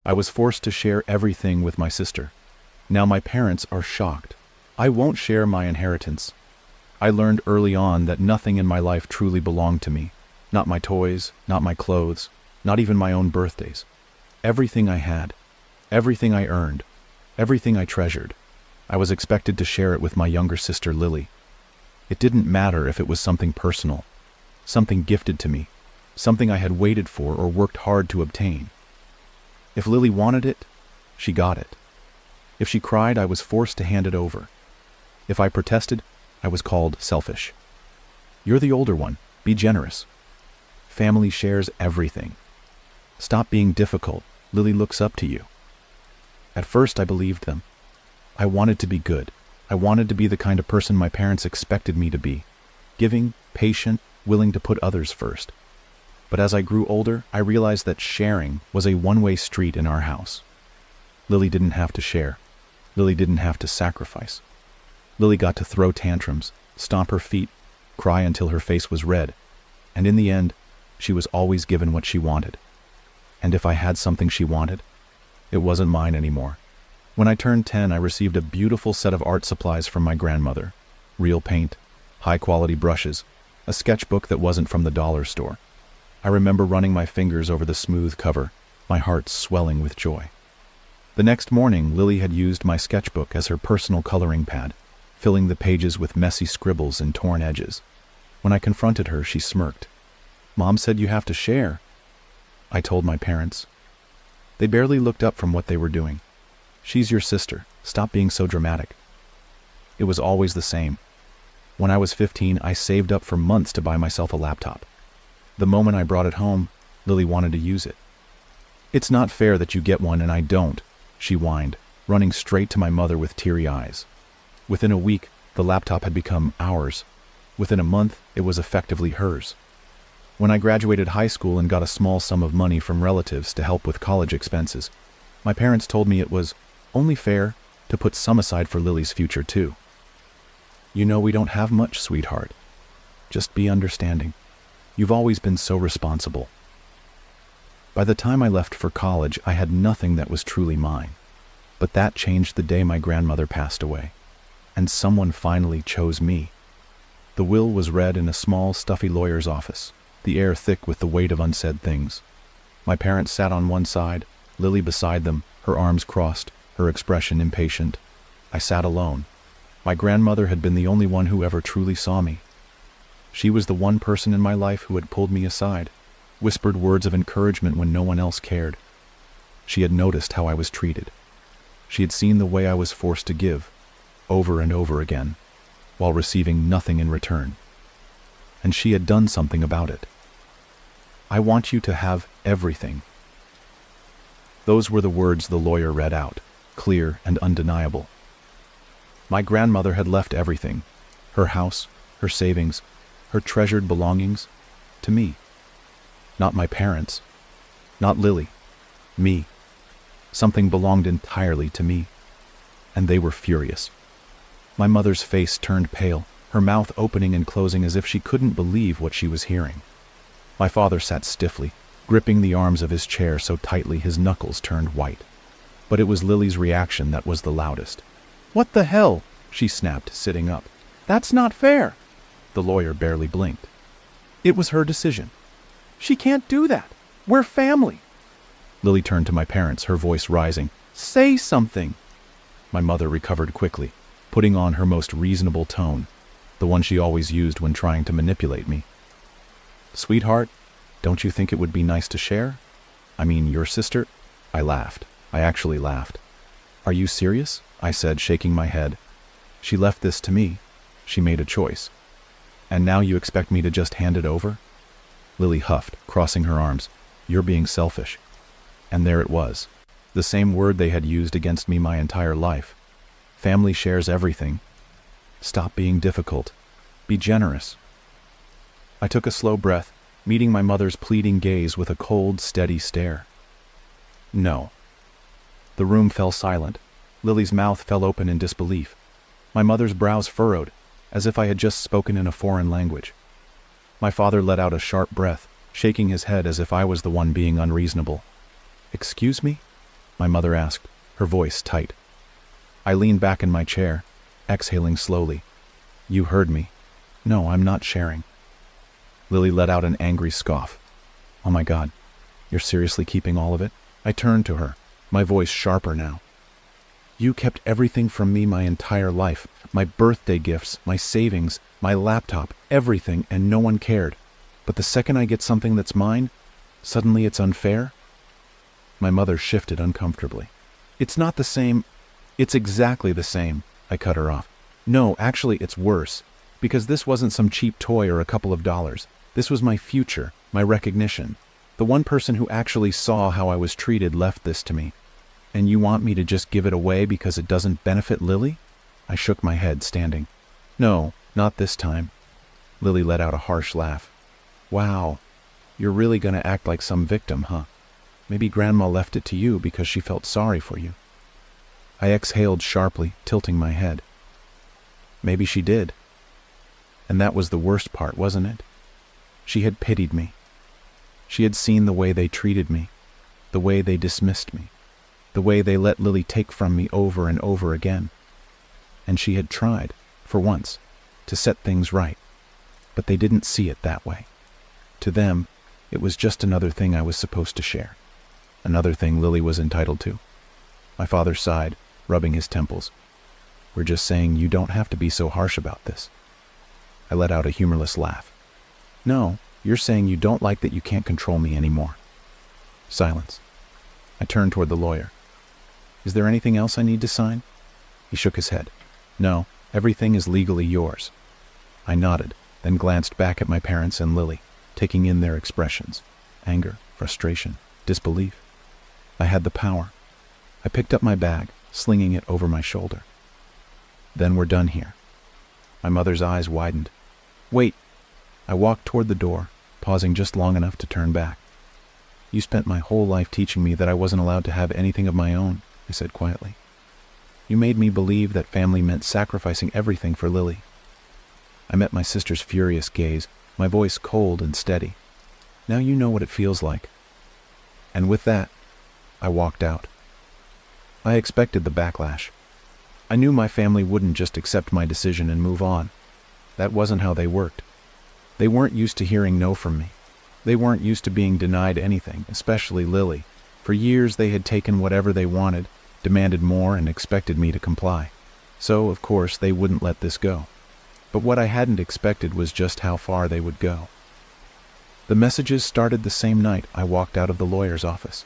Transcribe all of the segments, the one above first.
I was forced to share everything with my sister. Now my parents are shocked. I won't share my inheritance. I learned early on that nothing in my life truly belonged to me. Not my toys, not my clothes, not even my own birthdays. Everything I had, everything I earned, everything I treasured, I was expected to share it with my younger sister Lily. It didn't matter if it was something personal, something gifted to me, something I had waited for or worked hard to obtain. If Lily wanted it, she got it. If she cried, I was forced to hand it over. If I protested, I was called selfish. You're the older one. Be generous. Family shares everything. Stop being difficult. Lily looks up to you. At first, I believed them. I wanted to be good. I wanted to be the kind of person my parents expected me to be. Giving, patient, willing to put others first. But as I grew older, I realized that sharing was a one-way street in our house. Lily didn't have to share. Lily didn't have to sacrifice. Lily got to throw tantrums, stomp her feet, cry until her face was red, and in the end, she was always given what she wanted. And if I had something she wanted, it wasn't mine anymore. When I turned 10, I received a beautiful set of art supplies from my grandmother. Real paint, high-quality brushes, a sketchbook that wasn't from the dollar store. I remember running my fingers over the smooth cover, my heart swelling with joy. The next morning, Lily had used my sketchbook as her personal coloring pad, filling the pages with messy scribbles and torn edges. When I confronted her, she smirked. "Mom said you have to share," I told my parents. They barely looked up from what they were doing. "She's your sister. Stop being so dramatic." It was always the same. When I was 15, I saved up for months to buy myself a laptop. The moment I brought it home, Lily wanted to use it. "It's not fair that you get one and I don't," she whined, running straight to my mother with teary eyes. Within a week, the laptop had become ours. Within a month, it was effectively hers. When I graduated high school and got a small sum of money from relatives to help with college expenses, my parents told me it was only fair to put some aside for Lily's future too. "You know we don't have much, sweetheart. Just be understanding. You've always been so responsible." By the time I left for college, I had nothing that was truly mine. But that changed the day my grandmother passed away. And someone finally chose me. The will was read in a small, stuffy lawyer's office, the air thick with the weight of unsaid things. My parents sat on one side, Lily beside them, her arms crossed, her expression impatient. I sat alone. My grandmother had been the only one who ever truly saw me. She was the one person in my life who had pulled me aside, whispered words of encouragement when no one else cared. She had noticed how I was treated. She had seen the way I was forced to give, over and over again, while receiving nothing in return. And she had done something about it. "I want you to have everything." Those were the words the lawyer read out, clear and undeniable. My grandmother had left everything, her house, her savings, her treasured belongings, to me. Not my parents, not Lily, me. Something belonged entirely to me. And they were furious. My mother's face turned pale, her mouth opening and closing as if she couldn't believe what she was hearing. My father sat stiffly, gripping the arms of his chair so tightly his knuckles turned white. But it was Lily's reaction that was the loudest. "What the hell?" she snapped, sitting up. "That's not fair." The lawyer barely blinked. "It was her decision. She can't do that. We're family." Lily turned to my parents, her voice rising. "Say something." My mother recovered quickly, putting on her most reasonable tone, the one she always used when trying to manipulate me. "Sweetheart, don't you think it would be nice to share? I mean, your sister?" I laughed. I actually laughed. "Are you serious?" I said, shaking my head. "She left this to me. She made a choice. And now you expect me to just hand it over?" Lily huffed, crossing her arms. "You're being selfish." And there it was, the same word they had used against me my entire life. Family shares everything. Stop being difficult. Be generous. I took a slow breath, meeting my mother's pleading gaze with a cold, steady stare. "No." The room fell silent. Lily's mouth fell open in disbelief. My mother's brows furrowed, as if I had just spoken in a foreign language. My father let out a sharp breath, shaking his head as if I was the one being unreasonable. "Excuse me?" my mother asked, her voice tight. I leaned back in my chair, exhaling slowly. You heard me. No, I'm not sharing. Lily let out an angry scoff. Oh my God, you're seriously keeping all of it? I turned to her, my voice sharper now. You kept everything from me my entire life, my birthday gifts, my savings, my laptop, everything, and no one cared. But the second I get something that's mine, suddenly it's unfair? My mother shifted uncomfortably. It's not the same. It's exactly the same, I cut her off. No, actually it's worse, because this wasn't some cheap toy or a couple of dollars. This was my future, my recognition. The one person who actually saw how I was treated left this to me. And you want me to just give it away because it doesn't benefit Lily? I shook my head, standing. No, not this time. Lily let out a harsh laugh. Wow, you're really gonna act like some victim, huh? Maybe Grandma left it to you because she felt sorry for you. I exhaled sharply, tilting my head. Maybe she did. And that was the worst part, wasn't it? She had pitied me. She had seen the way they treated me, the way they dismissed me, the way they let Lily take from me over and over again. And she had tried, for once, to set things right. But they didn't see it that way. To them, it was just another thing I was supposed to share. Another thing Lily was entitled to. My father sighed, rubbing his temples. We're just saying you don't have to be so harsh about this. I let out a humorless laugh. No, you're saying you don't like that you can't control me anymore. Silence. I turned toward the lawyer. Is there anything else I need to sign? He shook his head. No, everything is legally yours. I nodded, then glanced back at my parents and Lily, taking in their expressions. Anger, frustration, disbelief. I had the power. I picked up my bag, slinging it over my shoulder. Then we're done here. My mother's eyes widened. Wait. I walked toward the door, pausing just long enough to turn back. You spent my whole life teaching me that I wasn't allowed to have anything of my own, I said quietly. You made me believe that family meant sacrificing everything for Lily. I met my sister's furious gaze, my voice cold and steady. Now you know what it feels like. And with that, I walked out. I expected the backlash. I knew my family wouldn't just accept my decision and move on. That wasn't how they worked. They weren't used to hearing no from me. They weren't used to being denied anything, especially Lily. For years they had taken whatever they wanted, demanded more, and expected me to comply. So, of course, they wouldn't let this go. But what I hadn't expected was just how far they would go. The messages started the same night I walked out of the lawyer's office.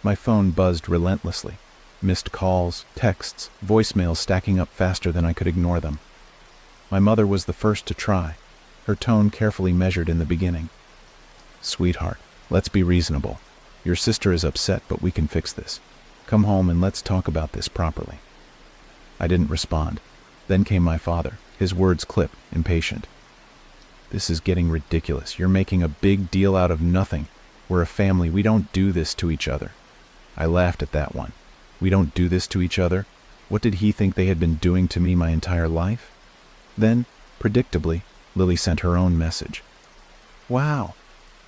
My phone buzzed relentlessly. Missed calls, texts, voicemails stacking up faster than I could ignore them. My mother was the first to try, her tone carefully measured in the beginning. Sweetheart, let's be reasonable. Your sister is upset, but we can fix this. Come home and let's talk about this properly. I didn't respond. Then came my father, his words clipped, impatient. This is getting ridiculous. You're making a big deal out of nothing. We're a family. We don't do this to each other. I laughed at that one. We don't do this to each other? What did he think they had been doing to me my entire life? Then, predictably, Lily sent her own message. Wow.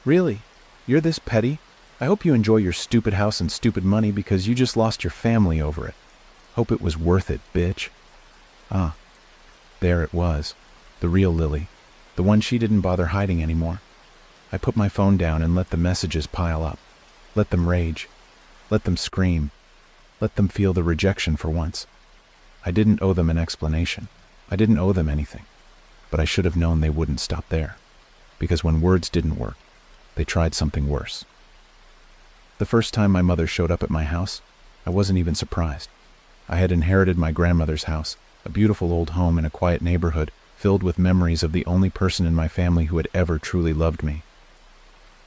Really? You're this petty? I hope you enjoy your stupid house and stupid money because you just lost your family over it. Hope it was worth it, bitch. Ah, there it was. The real Lily. The one she didn't bother hiding anymore. I put my phone down and let the messages pile up. Let them rage. Let them scream. Let them feel the rejection for once. I didn't owe them an explanation. I didn't owe them anything. But I should have known they wouldn't stop there. Because when words didn't work, they tried something worse. The first time my mother showed up at my house, I wasn't even surprised. I had inherited my grandmother's house, a beautiful old home in a quiet neighborhood filled with memories of the only person in my family who had ever truly loved me.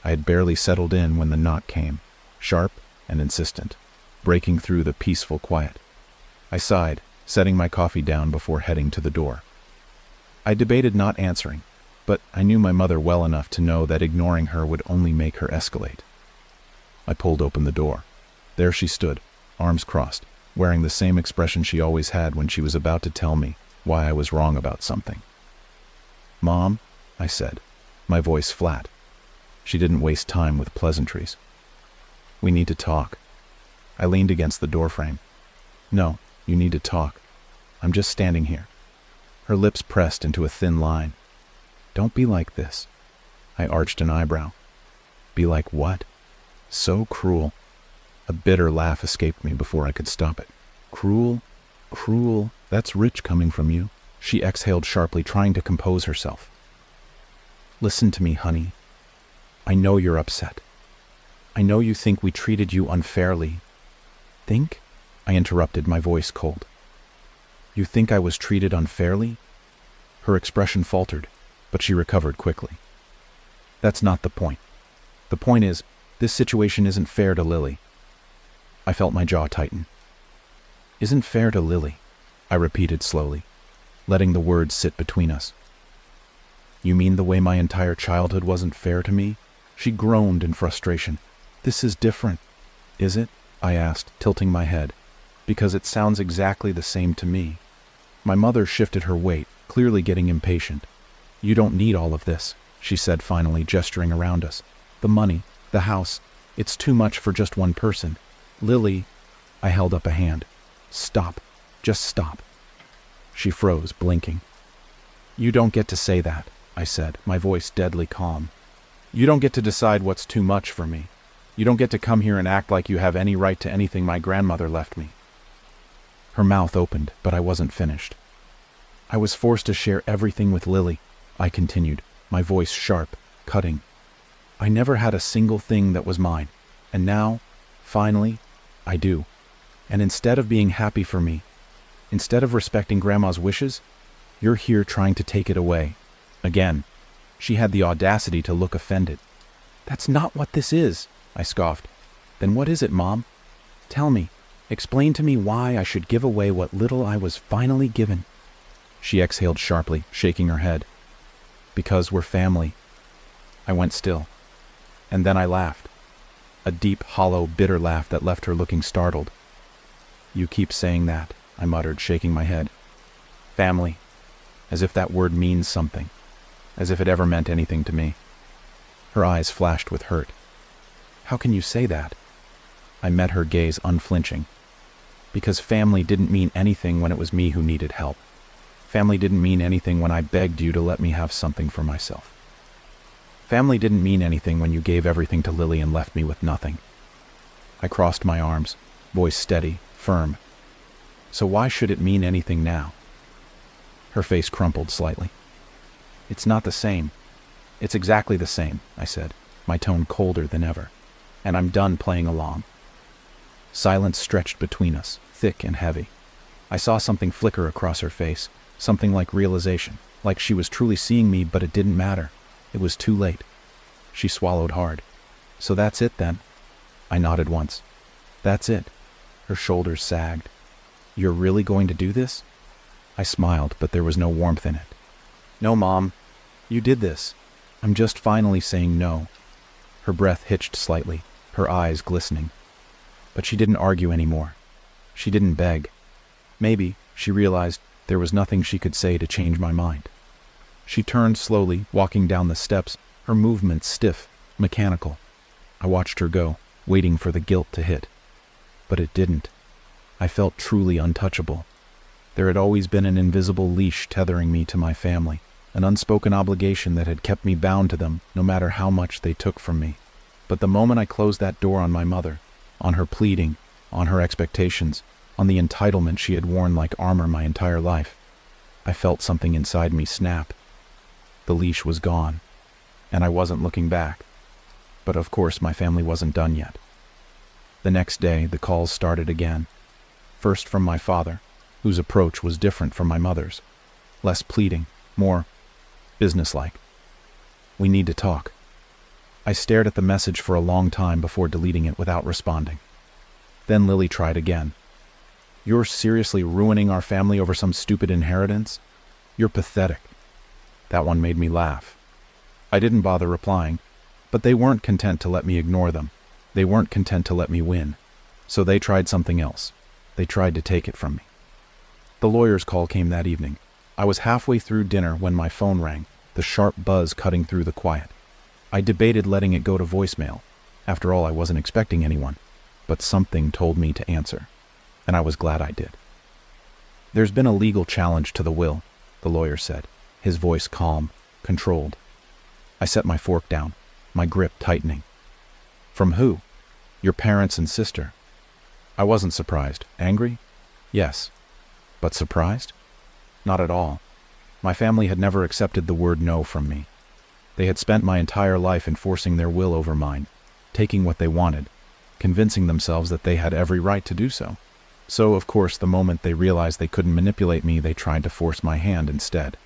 I had barely settled in when the knock came, sharp and insistent, breaking through the peaceful quiet. I sighed, setting my coffee down before heading to the door. I debated not answering, but I knew my mother well enough to know that ignoring her would only make her escalate. I pulled open the door. There she stood, arms crossed, wearing the same expression she always had when she was about to tell me why I was wrong about something. "Mom," I said, my voice flat. She didn't waste time with pleasantries. "We need to talk." I leaned against the doorframe. No, you need to talk. I'm just standing here. Her lips pressed into a thin line. Don't be like this. I arched an eyebrow. Be like what? So cruel. A bitter laugh escaped me before I could stop it. Cruel? Cruel? That's rich coming from you. She exhaled sharply, trying to compose herself. Listen to me, honey. I know you're upset. I know you think we treated you unfairly. Think? I interrupted, my voice cold. You think I was treated unfairly? Her expression faltered, but she recovered quickly. That's not the point. The point is, this situation isn't fair to Lily. I felt my jaw tighten. Isn't fair to Lily, I repeated slowly, letting the words sit between us. You mean the way my entire childhood wasn't fair to me? She groaned in frustration. This is different, is it? I asked, tilting my head, because it sounds exactly the same to me. My mother shifted her weight, clearly getting impatient. You don't need all of this, she said finally, gesturing around us. The money, the house, it's too much for just one person. Lily, I held up a hand. Stop. Just stop. She froze, blinking. You don't get to say that, I said, my voice deadly calm. You don't get to decide what's too much for me. You don't get to come here and act like you have any right to anything my grandmother left me. Her mouth opened, but I wasn't finished. I was forced to share everything with Lily, I continued, my voice sharp, cutting. I never had a single thing that was mine, and now, finally, I do. And instead of being happy for me, instead of respecting Grandma's wishes, you're here trying to take it away. Again, she had the audacity to look offended. That's not what this is, I scoffed. Then what is it, Mom? Tell me. Explain to me why I should give away what little I was finally given. She exhaled sharply, shaking her head. Because we're family. I went still. And then I laughed. A deep, hollow, bitter laugh that left her looking startled. You keep saying that, I muttered, shaking my head. Family. As if that word means something. As if it ever meant anything to me. Her eyes flashed with hurt. How can you say that? I met her gaze unflinching. Because family didn't mean anything when it was me who needed help. Family didn't mean anything when I begged you to let me have something for myself. Family didn't mean anything when you gave everything to Lily and left me with nothing. I crossed my arms, voice steady, firm. So why should it mean anything now? Her face crumpled slightly. It's not the same. It's exactly the same, I said, my tone colder than ever. And I'm done playing along. Silence stretched between us, thick and heavy. I saw something flicker across her face, something like realization, like she was truly seeing me, but it didn't matter. It was too late. She swallowed hard. So that's it then? I nodded once. That's it. Her shoulders sagged. You're really going to do this? I smiled, but there was no warmth in it. No, Mom. You did this. I'm just finally saying no. Her breath hitched slightly, her eyes glistening. But she didn't argue anymore. She didn't beg. Maybe, she realized, there was nothing she could say to change my mind. She turned slowly, walking down the steps, her movements stiff, mechanical. I watched her go, waiting for the guilt to hit. But it didn't. I felt truly untouchable. There had always been an invisible leash tethering me to my family, an unspoken obligation that had kept me bound to them, no matter how much they took from me. But the moment I closed that door on my mother, on her pleading, on her expectations, on the entitlement she had worn like armor my entire life, I felt something inside me snap. The leash was gone, and I wasn't looking back. But of course my family wasn't done yet. The next day, the calls started again. First from my father, whose approach was different from my mother's. Less pleading, more businesslike. We need to talk. I stared at the message for a long time before deleting it without responding. Then Lily tried again. You're seriously ruining our family over some stupid inheritance? You're pathetic. That one made me laugh. I didn't bother replying, but they weren't content to let me ignore them. They weren't content to let me win. So they tried something else. They tried to take it from me. The lawyer's call came that evening. I was halfway through dinner when my phone rang, the sharp buzz cutting through the quiet. I debated letting it go to voicemail. After all, I wasn't expecting anyone. but something told me to answer, and I was glad I did. "There's been a legal challenge to the will," the lawyer said, his voice calm, controlled. I set my fork down, my grip tightening. "From who?" "Your parents and sister." I wasn't surprised. Angry? Yes. But surprised? Not at all. My family had never accepted the word no from me. They had spent my entire life enforcing their will over mine, taking what they wanted, convincing themselves that they had every right to do so. So, of course, the moment they realized they couldn't manipulate me, they tried to force my hand instead.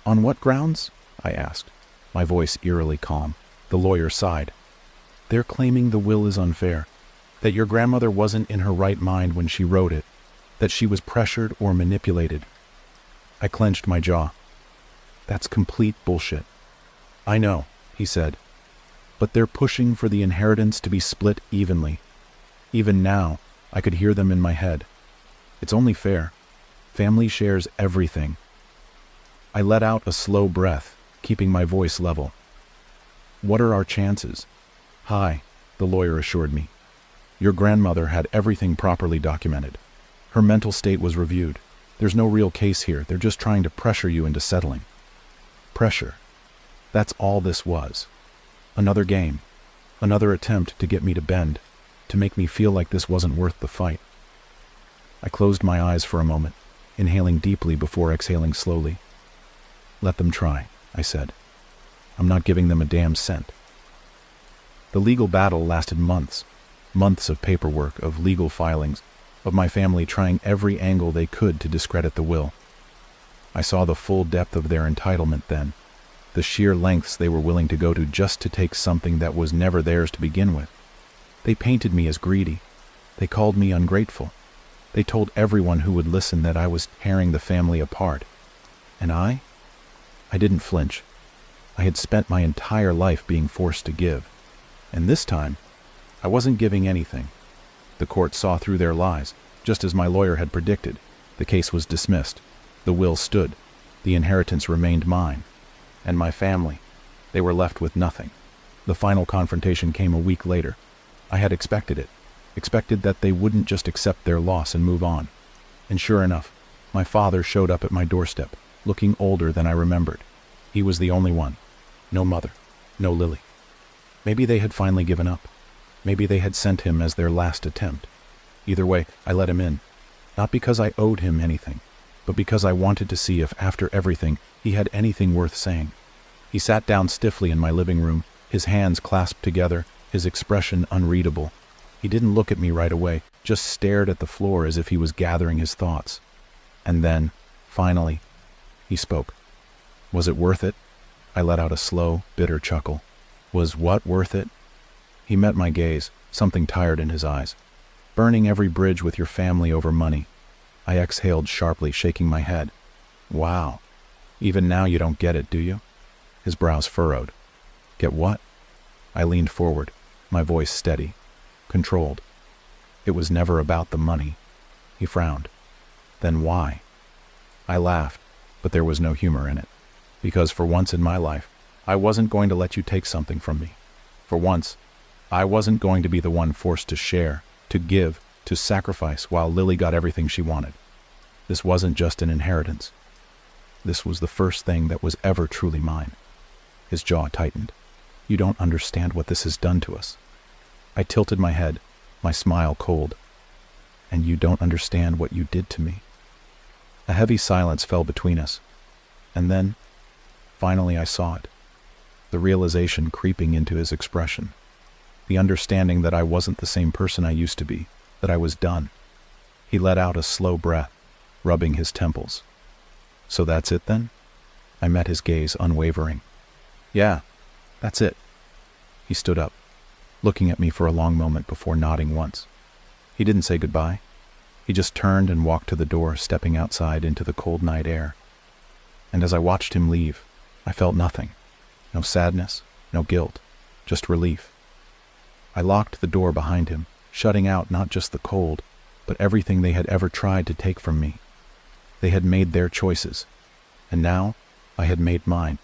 "On what grounds?" I asked, my voice eerily calm. The lawyer sighed. "They're claiming the will is unfair, that your grandmother wasn't in her right mind when she wrote it, that she was pressured or manipulated." I clenched my jaw. "That's complete bullshit." "I know," he said, "but they're pushing for the inheritance to be split evenly. Even now, I could hear them in my head. It's only fair. Family shares everything." I let out a slow breath, keeping my voice level. "What are our chances?" "High," the lawyer assured me. "Your grandmother had everything properly documented. Her mental state was reviewed. There's no real case here. They're just trying to pressure you into settling." Pressure. That's all this was. Another game. Another attempt to get me to bend, to make me feel like this wasn't worth the fight. I closed my eyes for a moment, inhaling deeply before exhaling slowly. "Let them try," I said. "I'm not giving them a damn cent." The legal battle lasted months. Months of paperwork, of legal filings, of my family trying every angle they could to discredit the will. I saw the full depth of their entitlement then, the sheer lengths they were willing to go to just to take something that was never theirs to begin with. They painted me as greedy. They called me ungrateful. They told everyone who would listen that I was tearing the family apart. And I didn't flinch. I had spent my entire life being forced to give. And this time, I wasn't giving anything. The court saw through their lies, just as my lawyer had predicted. The case was dismissed. The will stood. The inheritance remained mine. And my family, they were left with nothing. The final confrontation came a week later. I had expected it. Expected that they wouldn't just accept their loss and move on. And sure enough, my father showed up at my doorstep, looking older than I remembered. He was the only one. No mother. No Lily. Maybe they had finally given up. Maybe they had sent him as their last attempt. Either way, I let him in. Not because I owed him anything, but because I wanted to see if, after everything, he had anything worth saying. He sat down stiffly in my living room, his hands clasped together, his expression unreadable. He didn't look at me right away, just stared at the floor as if he was gathering his thoughts. And then, finally, he spoke. "Was it worth it?" I let out a slow, bitter chuckle. "Was what worth it?" He met my gaze, something tired in his eyes. "Burning every bridge with your family over money." I exhaled sharply, shaking my head. "Wow. Even now you don't get it, do you?" His brows furrowed. "Get what?" I leaned forward, my voice steady, controlled. "It was never about the money." He frowned. "Then why?" I laughed, but there was no humor in it. Because for once in my life, I wasn't going to let you take something from me. For once, I wasn't going to be the one forced to share, to give, to sacrifice while Lily got everything she wanted. This wasn't just an inheritance. This was the first thing that was ever truly mine. His jaw tightened. "You don't understand what this has done to us." I tilted my head, my smile cold. "And you don't understand what you did to me." A heavy silence fell between us. And then, finally I saw it. The realization creeping into his expression. The understanding that I wasn't the same person I used to be, that I was done. He let out a slow breath, rubbing his temples. "So that's it then?" I met his gaze, unwavering. "Yeah, that's it." He stood up, looking at me for a long moment before nodding once. He didn't say goodbye. He just turned and walked to the door, stepping outside into the cold night air. And as I watched him leave, I felt nothing. No sadness, no guilt, just relief. I locked the door behind him, shutting out not just the cold, but everything they had ever tried to take from me. They had made their choices, and now I had made mine.